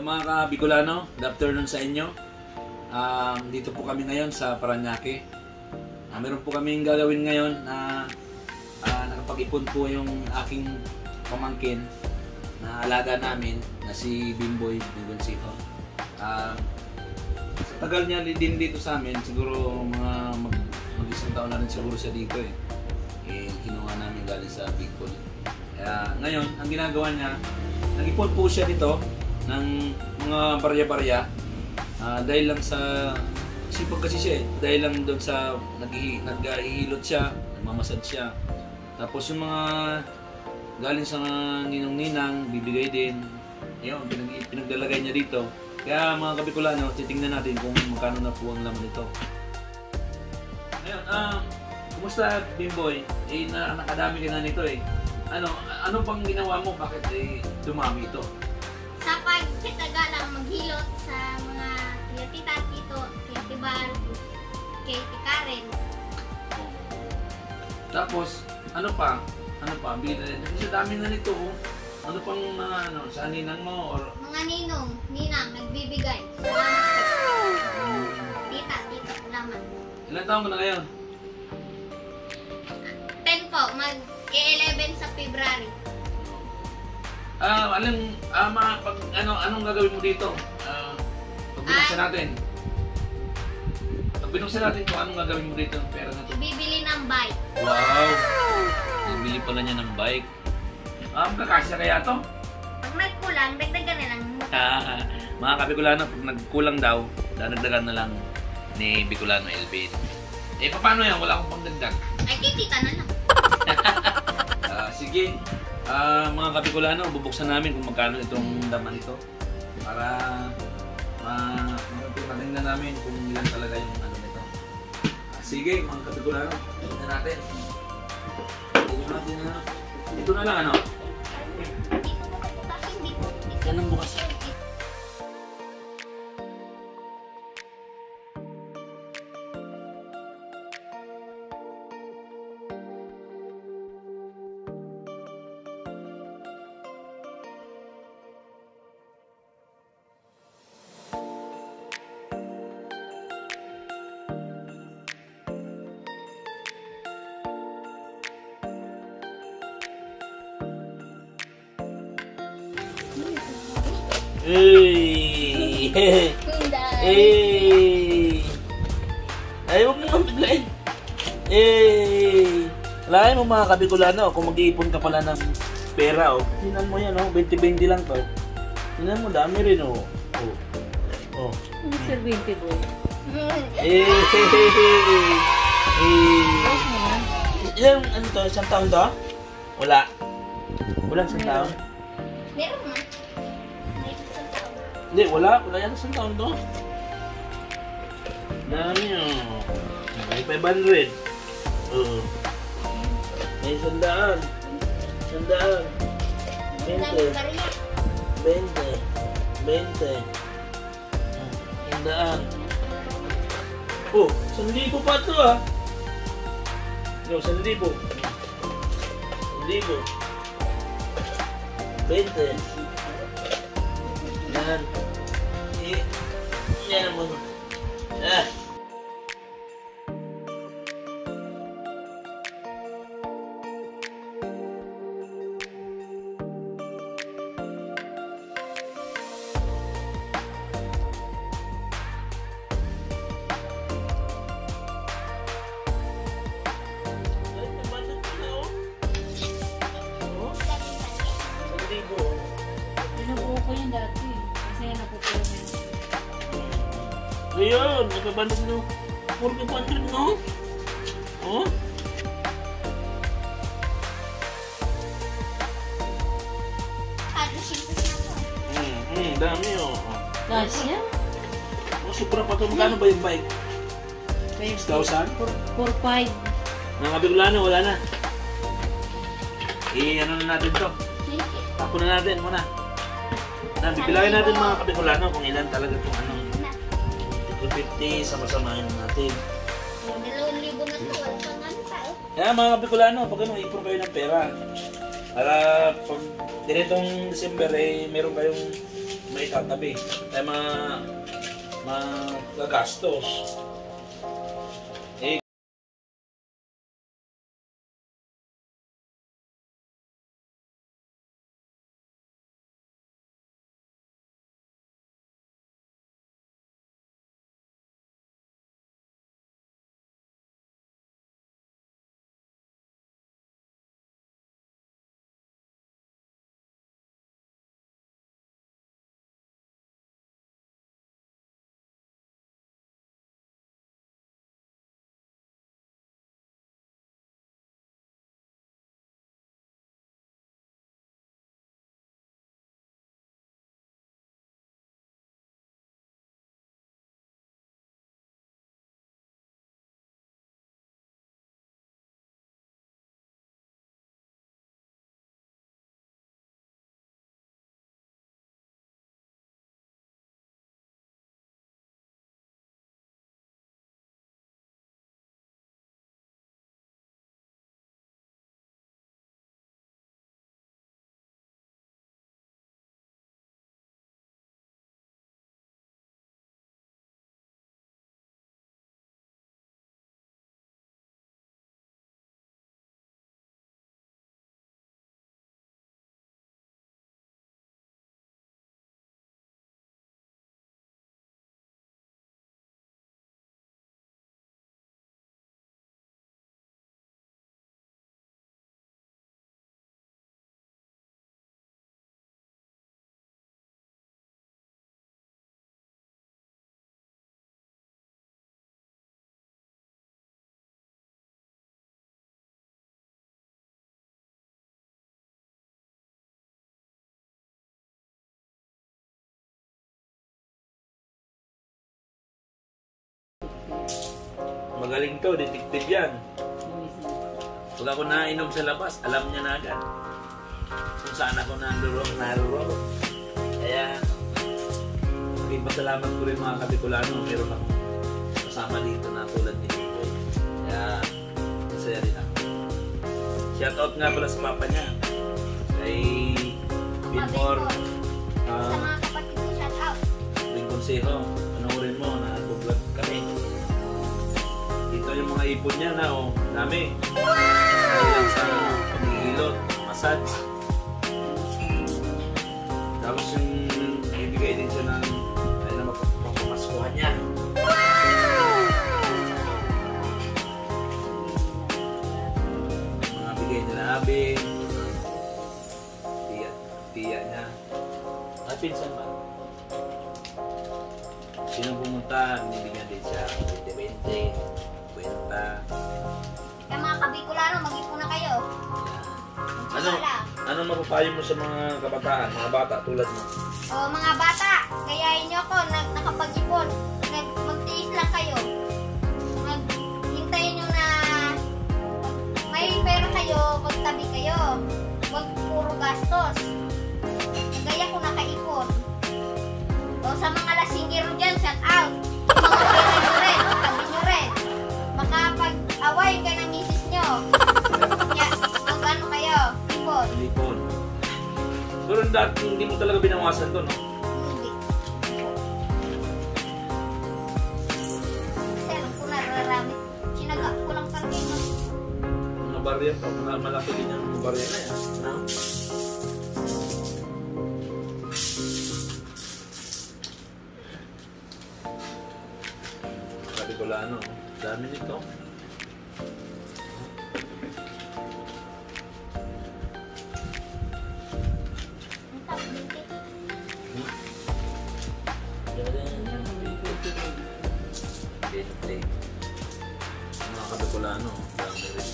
mga ka-Bicolano, good afternoon sa inyo. Dito po kami ngayon sa Parañaque. Meron po kaming gagawin ngayon na nakapag-ipon po yung aking pamangkin na alaga namin na si Bimboy Bigoncito. Sa tagal niya din dito sa amin, siguro mag-isang taon na rin siguro siya dito eh. Kinuha namin galing sa Bicol. Kaya ngayon, ang ginagawa niya, nag-ipon po siya dito ng mga barya-barya dahil lang sa sipag kasi siya eh, dahil lang doon sa nag-ihilot siya, nagmamasad siya. Tapos yung mga galing sa ninong-ninang, bibigay din. Ayun, pinagdalagay niya dito. Kaya mga Kabicolano, titingnan natin kung magkano na po ang laman nito. Ayun, kumusta Bimboy? Nakadami ka na nito eh. Ano pang ginawa mo? Bakit dumami ito? Sa pagkataga lang maghilot sa mga tita Tito, kay Tibar, kay Karen. Tapos, ano pa? Kasi dami na nito. Ano pang mga sa ninang mo? Or... Mga ninang, nagbibigay. Salamat po. Tita, salamat. Ilan taon ka na ngayon? 10 po, mag-11 sa February. Anong gagawin mo dito? Pag binuksan natin. Pag binuksan natin kung anong gagawin mo dito ng pera na ito. Bibili ng bike. Wow! Bibili pala niya ng bike. Kakasya kaya to? Pag nagkulang, dagdagan na lang. Mga Kabicolano, pag nagkulang daw, dadagdagan na lang ni Bicolano Elvin. Paano yan? Wala akong pangdagdag. Ay, kitita na lang. Sige. Mga Kabicolano, bubuksan namin kung magkano itong laman ito para matingnan namin kung ilan talaga yung ano nito. Sige, mga Kabicolano, tingnan natin. Ito na lang ano? Yan ang bukas. Hey! Hey! Ay, huwag mo nga biglain. Hey! Alain mo mga Kabicolano, kung mag-iipon ka pala ng pera, tingnan mo yan, 20-20 lang to. Tingnan mo, dami rin, Sir 20 boy. Hey! Ilang, isang taon to? Wala. Walang isang taon? Meron na. May isang tao. Hindi, wala yan isang taon to. Dami may 500. May 100. 20. 100. Oh, 1,000 pa ito No, 1,000. 1,000. 20. Yan. Yan mo. Pinubuo ko yun dati. Kasi napupulo na yun. Ayun, nagkabalik no. 4,500 no? Oh? Dami Kasya? Sobra pa ito. Magkano ba yung bike? 6,000? 4-5. Mga Kabicolano, wala na. Ano na natin to? Tapo na natin muna. Bibilangin natin mga Kabicolano kung ilan talaga itong 250, sama-samahin natin. 2,000 na to, wala pang ano tao. Kaya mga Kabicolano, pag ipon kayo ng pera, para pag diretong December meron kayong may tatabi. Ay magagastos. Eh, magaling to, detective yan. Pag ako nainom sa labas, alam niya na agad kung saan ako naroroon. Kaya, pasalamat ko rin mga Kabicolano, meron akong kasama dito na tulad ni Tito. Kaya, masaya rin ako. Shoutout nga pala sa papa niya. Kay Binmore. Sa mga kapatid ko, shoutout. Ring Consejo, panoorin mo na nag-vlog kami. Dito yung mga ipon niya na, oh, dami. Dahil sa pag-ihilot, massage. Tapos yung ibigay din siya ng ay na mapamaskuhan niya. Mga bigay nila Abi, tiya niya. At pinsan ba? Sino pumunta, nibigyan din siya 20-20, kwenta. Kaya mga Kabicolano, mag-ipon na kayo. Anong mapapayo mo sa mga kabataan, mga bata tulad mo? O mga bata, gayahin nyo ako, nakapag-ipon. Magtiis lang kayo. Hintayin nyo na may pera kayo, magtabi kayo. Huwag puro gastos. Gaya ko nakaipon. O sa mga lasinggero dyan, shout out. Yung mga pera nyo rin, tabi nyo rin. Makapag-away ka ng misis nyo. Kaya, mag-ano kayo, ipon. Lipon. Pero dati hindi mo talaga binawasan to, no? Hindi. Kasi alam ko nararami. Sinaga ko lang talaga yung Mga barya pa, malaki din yung mga barya na yan. No? Kabicolano, dami nito. Mga Kabicolano, dami rin.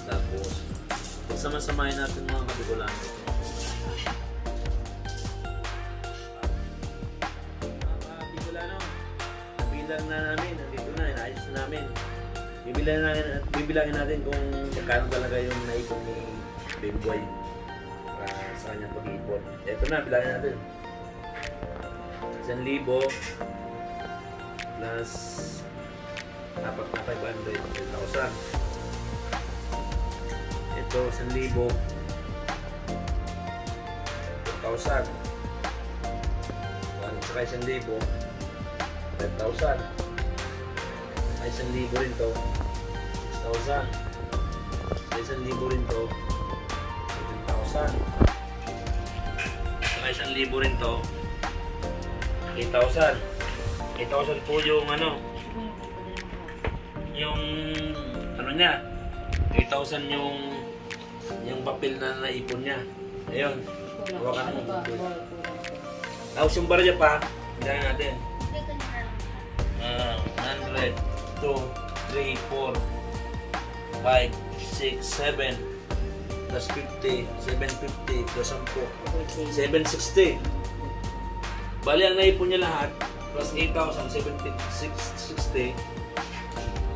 Tapos, pagsama-samahin natin mga Kabicolano. Mga Kabicolano, nabilang na namin, nandito na, inaayos na namin. Bibilangin natin kung magkano talaga yung naipon ni Babyboy para sa kanyang pag-iipon. Ito na, bilangin natin. 1,000 plus 4,500,000. Ito 1,000 4,000. saka 1,000. 5,000. Ay, 1,000 rin to. 6,000. 1,000 rin to. 7,000. Saka 1,000 rin to. 8,000. 8,000 po yung ano. Yung ano niya. 8,000 yung papel na naipon niya. Ayun. Hawakan mo. Tapos yung barya pa, hindi natin. 100, 2, 3, 4, 5, 6, 7, plus 50, 750, plus 10, 760. Bali, ang naipon niya lahat, plus 8,000, 760,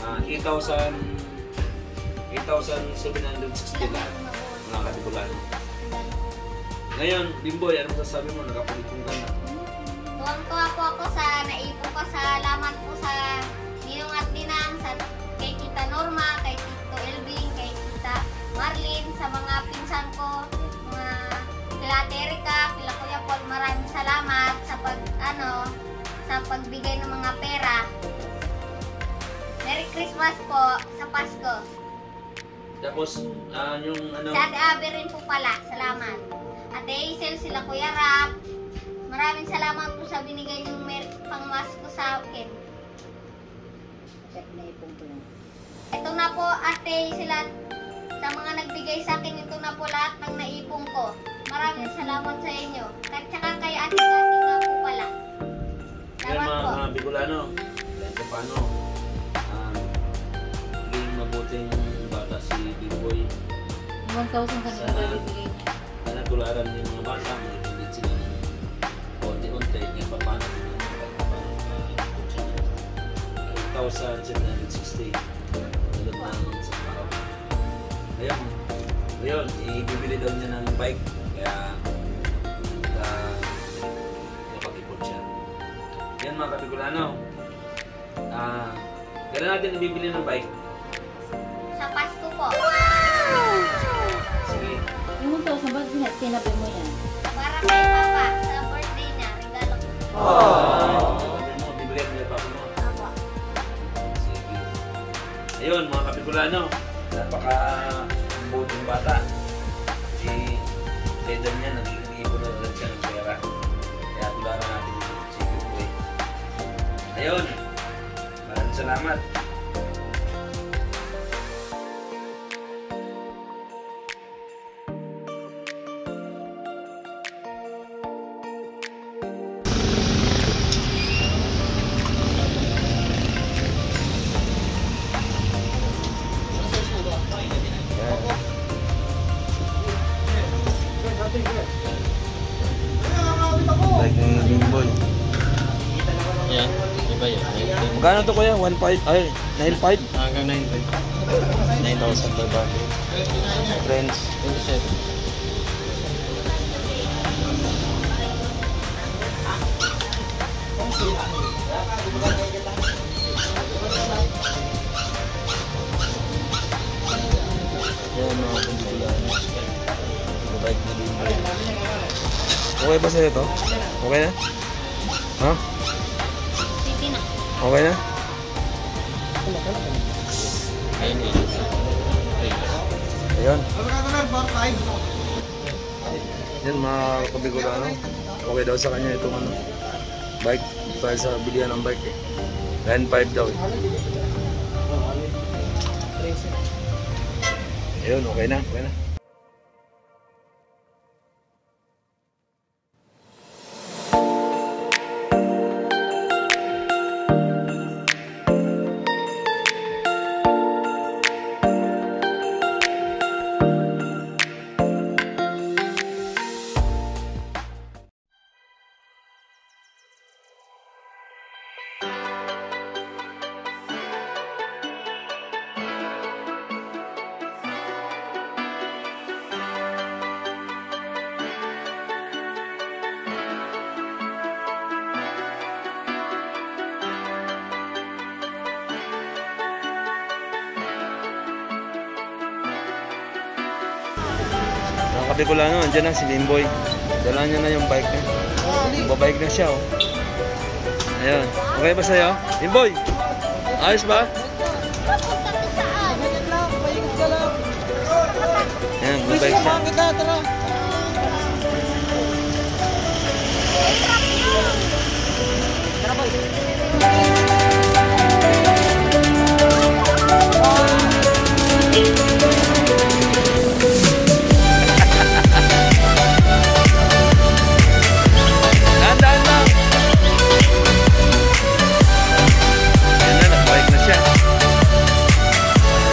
8,760 lahat, mga katigulan. Ngayon, Bimboy, anong sasabi mo? Nakapalikong ka na. Tuwang-tuwa po ako sa naipon ko. Salamat po sa Ninong at Ninang, kay Tita Norma, kay Tito Elvin, kay Tita Marlene, sa mga pinsan ko, mga kila Terica, kila Kuya Paul, maraming salamat sa pagbigay ng mga pera. Merry Christmas po sa Pasko. Tapos, yung ano... Sa Ate Abby rin po pala, salamat. Ate Hazel, sila Kuya Rap, maraming salamat po sa binigay niyong pangmasko sa akin. Ito na po, ate, sila sa mga nagbigay sa akin, ito na po lahat ng naipon ko. Maraming salamat sa inyo. At saka kay ate Kati nga po pala. Kaya Salamat po. mga Bicolano, kahit paano, maging mabuting bata si Bimboy. 1,000 ka na bibigay niya. Sana tularan yung mga bata, magiging sila ng konti-unti, yung paano din ang pagkakapag 8,760. Tulad ng isang araw. Ngayon, ibibili daw niya ng bike, kaya napag-ipon siya. Yan mga Kabicolano. Kailan natin ibibili ng bike? Sa Pasko po. Sige. Yung 1,000 ba tinabi mo yan? Para kay Papa, sa birthday niya, regalo ko. Bibili mo yung papa mo. Ako. Sige. Ayun mga Kabicolano, napaka-buting bata. Si Pedro niya, nag-iipon na rin siya ng pera. Kaya tularan natin si Bimboy. Ayun, maraming salamat. Like ng Bimboy. Yan, iba yun. Magkano to kuya? 1.5? Ay, 9.5? Hanggang 9,000 per bag. Friends. 27. Yan mga Bimboy. Like ng Bimboy. Okay ba sa'yo to? Okay na? Ha? Sige na. Okay na? Ayun eh. Ayun. Yan mga Kabicolano. Okay daw sa kanya itong ano, bike. Dahil sa bilihan ng bike eh. 9.5 daw eh. Ayun, okay na. Okay na. Mga Kabicolano, andyan na si Bimboy. Dala niya na yung bike niya. Babike na siya oh. Ayun. Okay ba sa'yo? Imboy! Ayos ba? Papunta ka saan? Ayan, mabike siya. Dahan-dahan lang. Ayan na, nakabike na siya.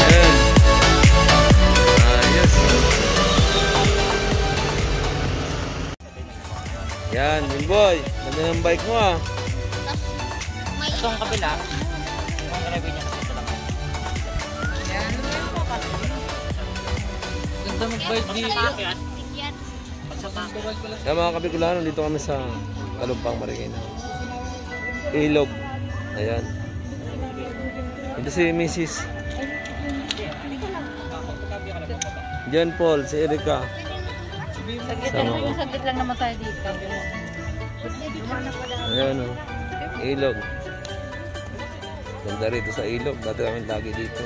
Ayan. Ayos. Yan, Imboy. Ganda ng bike mo ah. May Itong kabila, ang gagawin niya kasi ito lang. Ganda mag-bike dito. yan. Kaya mga Kabicolano, dito kami sa Talumpang, Marikina. Ilog. Ayan. Ito si Mrs. John Paul, si Erika. Saglit lang naman tayo dito. Ayan o. Ilog. Ganda rito sa ilog. Dati kami lagi dito.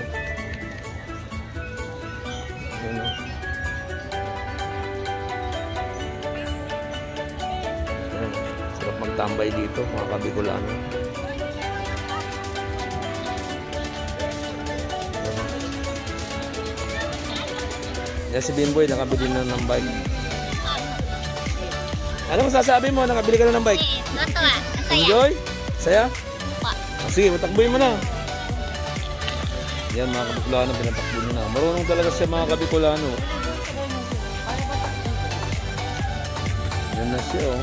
Ayan o. Ayan. Sarap magtambay dito, mga Kabicolano. Yan si Bimboy, nakabili na ng bike. Ano masasabi mo? Nakabili ka na ng bike? Natuwa. Masaya. Enjoy? Saya? Pa. Sige, matakboy mo na. Yan mga Kabicolano, pinatakbo nyo na. Marunong talaga siya mga Kabicolano. Yan na siya oh.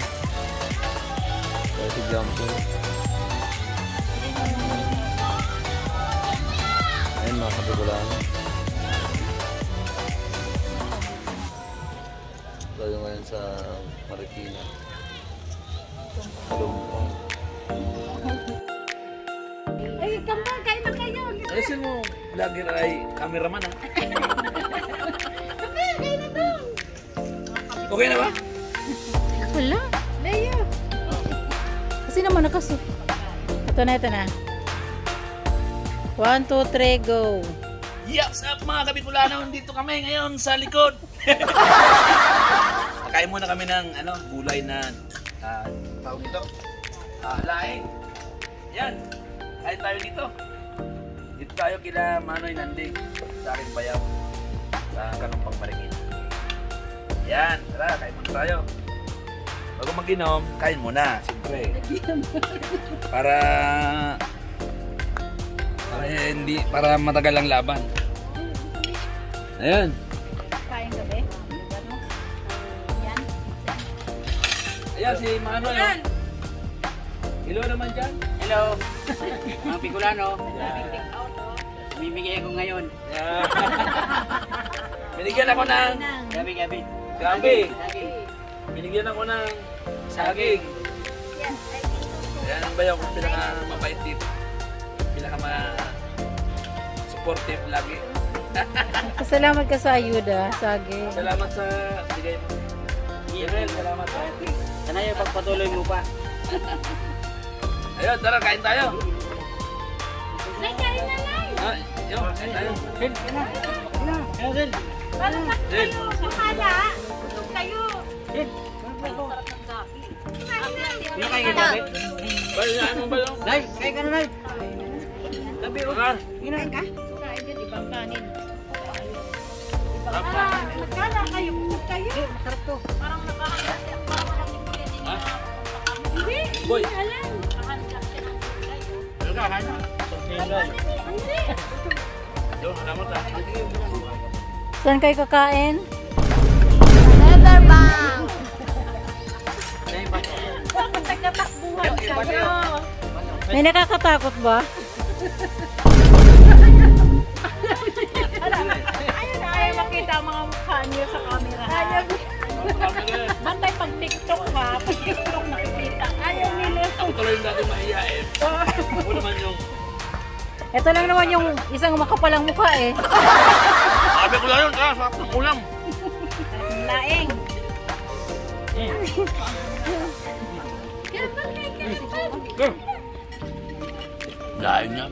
Kaya si Jumpo. Ayan mga Kabicolano. Tayo ngayon sa Marikina. Talumpang. Ay, kambal, kain na kayo. Ayusin mo, lagi ay cameraman ha. Okay na ba? Wala. Leo. Kasi naman nakaso. Ito na. 1, 2, 3, go. Yes up mga Kabicolano, dito kami ngayon sa likod. Kain muna kami ng gulay na tawag nito. Laing. Yan. Kain tayo dito. Dito tayo kila Manoy Nanding sa aking bayaw sa Talumpang, Marikina. Yan, tara, kain muna tayo. Bago mag-inom, kain muna, siyempre. Para matagal ang laban. Ayan. Kain gabi. Yan. Ayan si Manoy. Oh. Hello naman dyan. Hello, mga Bicolano. Bibigay ako ngayon. Yeah. Binigyan ako ng Gabi. gabi. Binigyan ako ng saging. Ayan ang bayaw kong pinaka-mabait dito. Pinaka-supportive lagi. Salamat ka sa ayuda, Sagi. Salamat sa bigay mo. Irel, salamat sa Sana yung pagpatuloy mo pa. Ayun, tara, kain tayo. Nay, kain na, Nay. Ah, yun, kain tayo. Hazel. Malakas Del. kayo. Sakala. Kayo. Kain na. Ano kayo gabi? Bayan mo ba yun? Nay, kain ka na, Nay. Gabi, Mga, Ginain ka? Kain din, ibang kanin. Magkala kayo. Kayo. Masarap to. Parang nakahanda siya. Parang walang tingin din. ha? Hindi. Boy. Alam. Nakahanda siya ng gulay. Ano ka, kain? Hindi. Yun, salamat ha. Saan kayo kakain? Neverbank. Bakit nagtatakbuhan kayo? May nakakatakot ba? Ayun na. Ayaw makita ang mga mukha niyo sa camera. Ayaw. Bantay pag TikTok ha. Pag TikTok nakikita. Ayaw nila. Ako tuloy yung dati mahihain. Ako naman yung Ito lang naman yung isang makapalang mukha eh. sabi ko lang yun, sarap ng ulam. Laing. Girl, Dahil niya.